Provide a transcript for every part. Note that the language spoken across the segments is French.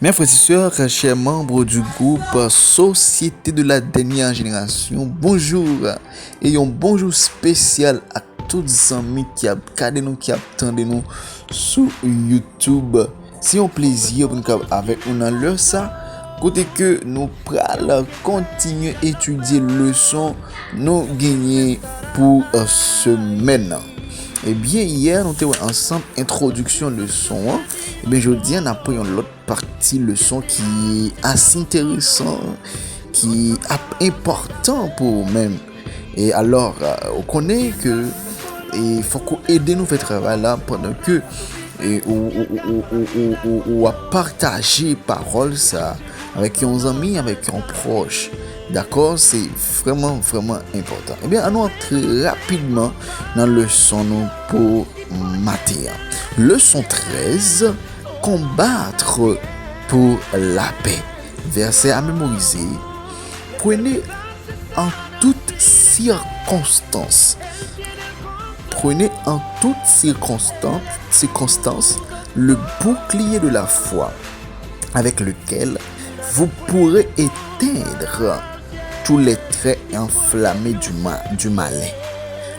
Mes frères et sœurs, chers membres du groupe Société de la dernière génération, bonjour et un bonjour spécial à tous les amis qui regardent nous, qui attendent nous sur YouTube. C'est un plaisir pour nous avec nous dans l'heure ça. Côté que nous prenons continuer à étudier leçon nous gagner pour semaine. Eh bien, hier, nous avons ensemble introduction de son. Eh bien, aujourd'hui, on a pris une autre partie leçon qui est assez intéressant, qui est important pour nous-mêmes. Et alors, on connaît que il faut qu'on aide nous faire travail là pendant que on a partagé parole ça avec nos amis, avec nos proches. D'accord, c'est vraiment important. Eh bien, allons entrer rapidement dans la leçon pour matin. Leçon 13, combattre pour la paix. Verset à mémoriser. Prenez en toutes circonstances. Prenez en toutes circonstances le bouclier de la foi avec lequel vous pourrez éteindre tous les traits enflammés du malin.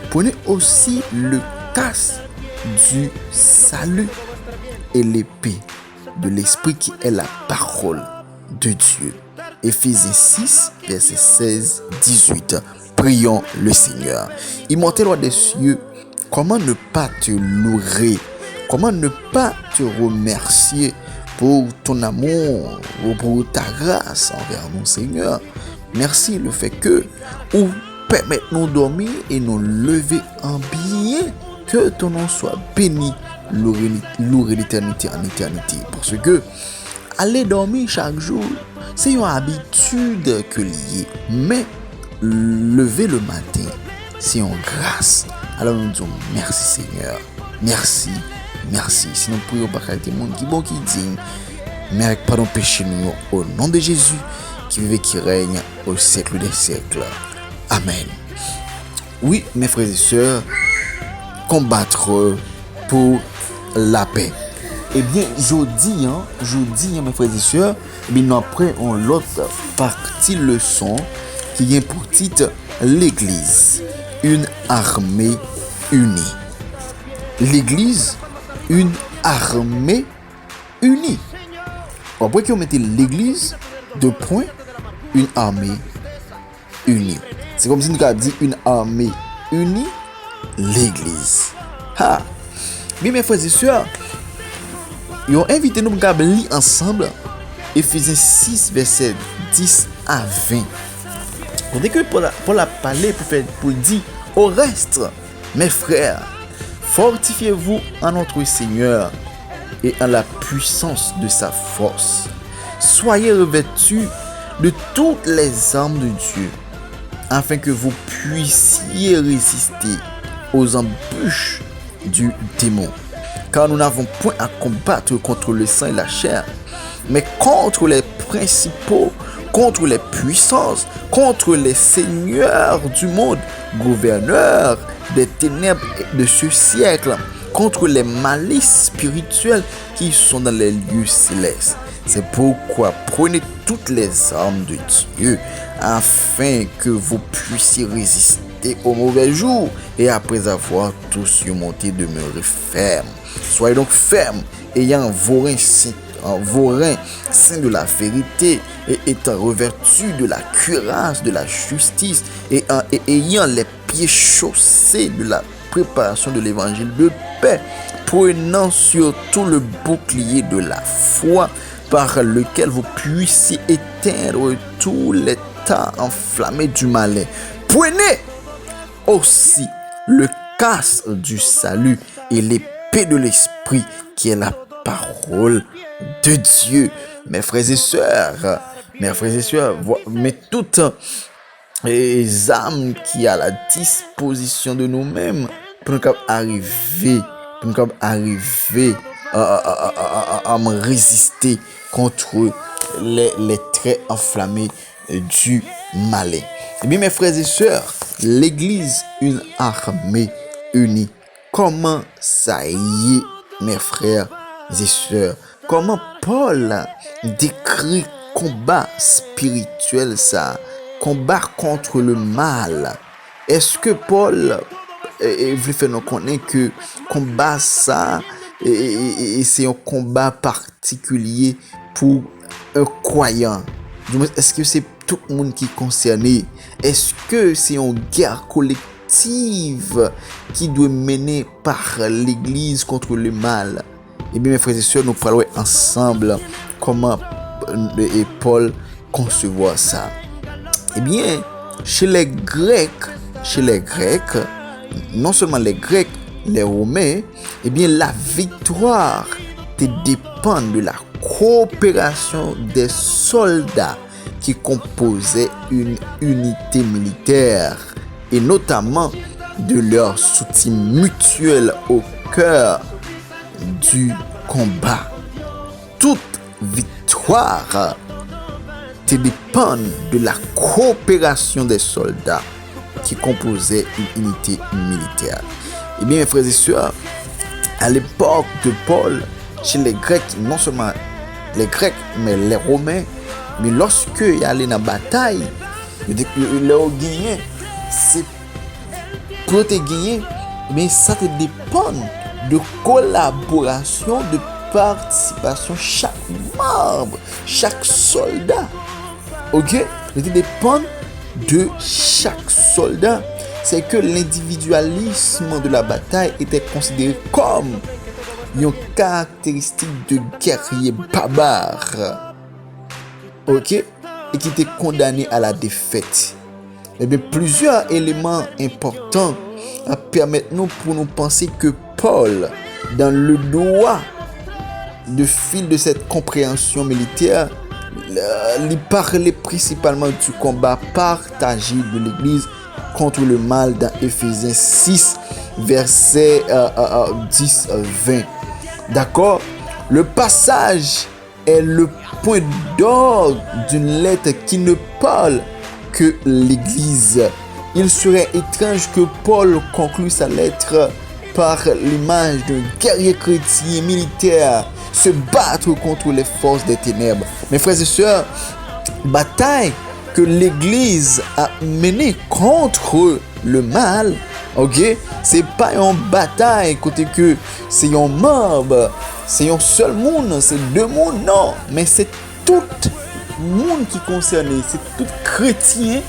Prenez aussi le casque du salut et l'épée de l'esprit qui est la parole de Dieu. Éphésiens 6, verset 16-18. Prions le Seigneur. Immortel roi des cieux, comment ne pas te louer? Comment ne pas te remercier pour ton amour ou pour ta grâce envers nous, Seigneur? Merci le fait que ou permettez-nous dormir et nous lever en bien, que ton nom soit béni, loué d'éternité en éternité. Parce que aller dormir chaque jour, c'est une habitude que liée. Mais lever le matin, c'est une grâce. Alors nous disons merci Seigneur. Merci. Si nous prions par qualité monde qui bon qui digne, mais avec pardon péché nous au nom de Jésus qui vive et qui règne au siècle des siècles. Amen. Oui, mes frères et sœurs, combattre pour la paix. Eh bien, je dis, mes frères et sœurs, nous apprenons l'autre partie leçon qui est pour titre l'Église, une armée unie. L'Église, une armée unie. Après qu'on mette l'Église, une armée unie. C'est comme si nous avions dit une armée unie, l'Église. Bien, mes frères et sœurs, ils ont invité nous à lire ensemble Éphésiens 6, verset 10 à 20. On dit que pour la parler, pour dire au reste, mes frères, fortifiez-vous en notre Seigneur et en la puissance de sa force. Soyez revêtus de toutes les armes de Dieu, afin que vous puissiez résister aux embûches du démon. Car nous n'avons point à combattre contre le sang et la chair, mais contre les principaux, contre les puissances, contre les seigneurs du monde, gouverneurs des ténèbres de ce siècle, contre les malices spirituelles qui sont dans les lieux célestes. C'est pourquoi prenez toutes les armes de Dieu afin que vous puissiez résister au mauvais jour et après avoir tous surmonté, demeurer ferme. Soyez donc fermes, ayant vos reins saints de la vérité et étant revêtus de la cuirasse de la justice et ayant les pieds chaussés de la préparation de l'évangile de paix, prenant surtout le bouclier de la foi par lequel vous puissiez éteindre tous les tas enflammés du malin. Prenez aussi le casque du salut et l'épée de l'esprit qui est la parole de Dieu. Mes frères et sœurs, mais toutes les âmes qui à la disposition de nous-mêmes pour nous arriver à me résister contre les traits enflammés du malin. Eh bien, mes frères et sœurs, l'Église, une armée unie. Comment ça y est, mes frères et sœurs? Comment Paul décrit combat spirituel ça, combat contre le mal. Est-ce que Paul veut faire nous connaître que combat ça et c'est un combat particulier pour un croyant? Est-ce que c'est tout le monde qui est concerné? Est-ce que c'est une guerre collective qui doit mener par l'Église contre le mal? Eh bien, mes frères et sœurs, nous parlons ensemble comment Paul concevoir ça. Eh bien, chez les Grecs, non seulement les Grecs, les Romains, eh bien, la victoire dépend de la coopération des soldats qui composaient une unité militaire et notamment de leur soutien mutuel au cœur du combat. Toute victoire dépend de la coopération des soldats qui composaient une unité militaire. Eh bien, mes frères et sœurs, à l'époque de Paul, chez les Grecs, non seulement les Grecs, mais les Romains, mais lorsque il allait dans la bataille, leur gagné, c'est pour te gagner, mais ça te dépend de collaboration, de participation, chaque membre, chaque soldat. Ok? Ça dépend de chaque soldat. C'est que l'individualisme de la bataille était considéré comme une caractéristique de guerrier barbare. Ok? Et qui était condamné à la défaite. Eh bien, plusieurs éléments importants permettent nous pour nous penser que Paul, dans le droit de fil de cette compréhension militaire, il parlait principalement du combat partagé de l'Église contre le mal dans Éphésiens 6, versets 10-20. D'accord? Le passage est le point d'orgue d'une lettre qui ne parle que l'Église. Il serait étrange que Paul conclue sa lettre par l'image d'un guerrier chrétien militaire se battre contre les forces des ténèbres. Mes frères et sœurs, bataille que l'Église a menée contre le mal, ok, c'est pas une bataille côté que c'est un membre, c'est un seul monde, c'est deux mondes, non, mais c'est tout monde qui est concerné, c'est tout chrétien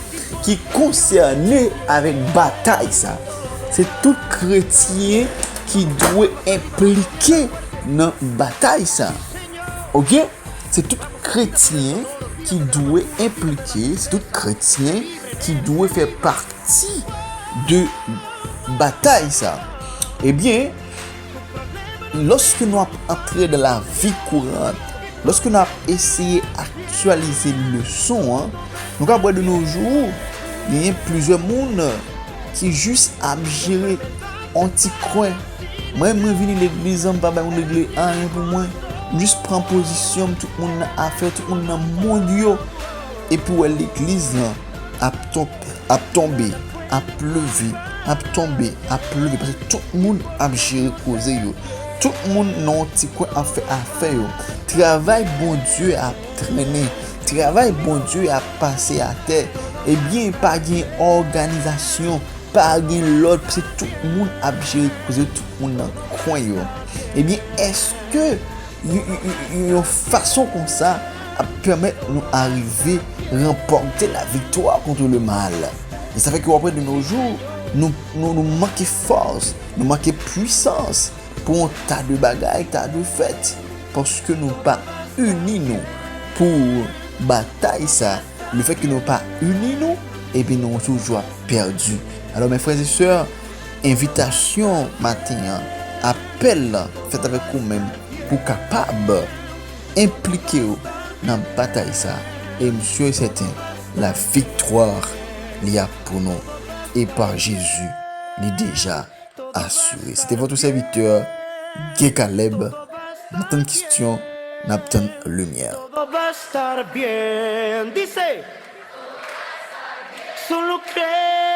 qui est concerné avec bataille ça. C'est tout chrétien qui doit impliquer dans bataille ça. OK? C'est tout chrétien qui doit impliquer, c'est tout chrétien qui doit faire partie de bataille ça. Eh bien, lorsque nous entrons dans la vie courante, lorsque nous avons essayé d'actualiser le son, nous avons de nos jours, il y a plusieurs mondes qui juste à gérer un petit coin. Moi, je viens à l'église, je ne vais pas régler rien pour moi. Juste prendre position, tout le monde a fait, tout le monde a mon. Et pour l'église, a tombé, a pleuvé, a tombé, a pleuvé. Parce que tout le monde a géré cause. Tout le monde a un petit coin à faire. Travail, bon Dieu, a traîné. Travail, bon Dieu, a passé à terre. Eh bien, pas de organisation, pas de l'autre, parce que tout le monde a géré cause, tout le monde a coin. Eh bien, est-ce que une façon comme ça permet de nous arriver à remporter la victoire contre le mal? Et ça fait qu'après de nos jours, nous manquons force, nous manquons puissance pour un tas de bagailles, tas de fêtes, parce que nous pas unis nous pour bataille ça. Le fait que nous pas unis nous, et bien nous sommes toujours perdus. Alors mes frères et sœurs, invitation matin, appel fait avec vous-même pour capable impliquer dans la bataille ça. Et monsieur est certain, la victoire il y a pour nous et par Jésus il est déjà assuré. C'était votre serviteur Guy Caleb. Notre question, notre lumière. Todo va a estar bien, dice. Solo cree.